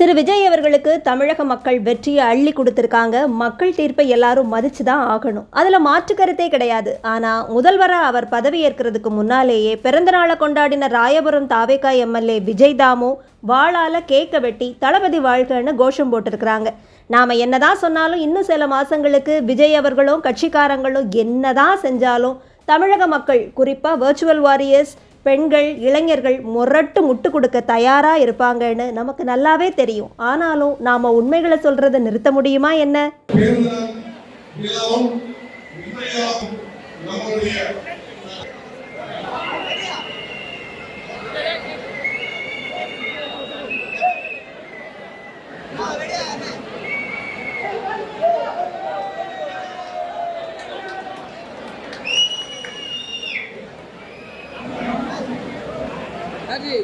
திரு விஜய் அவர்களுக்கு தமிழக மக்கள் வெற்றியை அள்ளி கொடுத்துருக்காங்க. மக்கள் தீர்ப்பை எல்லாரும் மதிச்சு தான் ஆகணும். அதில் மாற்று கருத்தே கிடையாது. ஆனால் முதல்வராக அவர் பதவி ஏற்கிறதுக்கு முன்னாலேயே பிறந்த நாளை கொண்டாடின ராயபுரம் தாவேகா எம்எல்ஏ விஜய் தாமு வாளால் கேக்க வெட்டி தளபதி வாழ்க்கைன்னு கோஷம் போட்டிருக்கிறாங்க. நாம் என்னதான் சொன்னாலும் இன்னும் சில மாதங்களுக்கு விஜய் அவர்களும் கட்சிக்காரங்களும் என்னதான் செஞ்சாலும் தமிழக மக்கள், குறிப்பாக வர்ச்சுவல் வாரியர்ஸ், பெண்கள், இளைஞர்கள் முட்டு கொடுக்க தயாராக இருப்பாங்கன்னு நமக்கு நல்லாவே தெரியும். ஆனாலும் நாம் உண்மைகளை சொல்கிறத நிறுத்த முடியுமா என்ன? Ready?